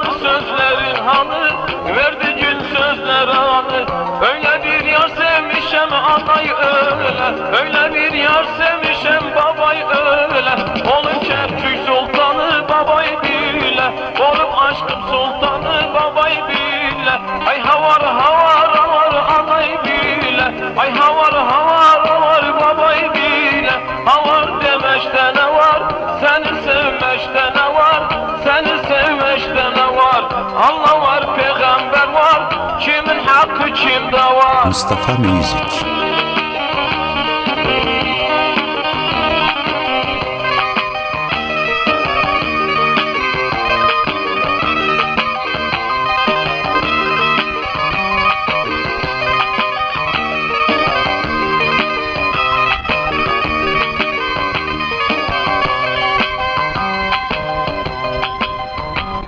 kaldı sözlerin hanı, verdi gün sözler anı. Öyle bir yar sevmişem anay öyle, öyle bir yar sevmişem babay öyle. Onun Kerkük sultanı babay bile, olup aşkım sultanı babay bile. Ay havar havar havar anay bile, ay havar havar havar babay bile. Havar demeşte ne var, seni sevmeşte ne var, seni sevmeşte ne var. Allah var, peygamber var, kimin hakkı kimde var. Mustafa Music.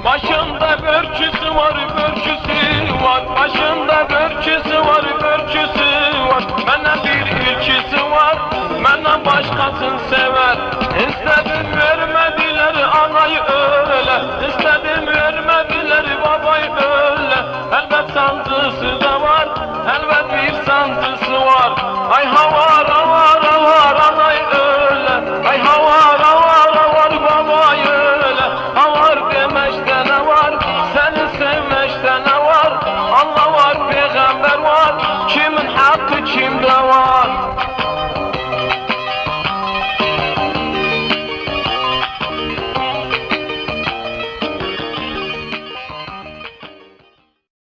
Başında börçüsü var, börçüsü var. Başında börçüsü var, börçüsü var. Bana bir ilkisi var, bana başkasını sever. İstedim vermediler anayı öyle, İstedim vermediler babayı öyle. Elbet sancısı da var, elbet bir sancısı var. Ay havar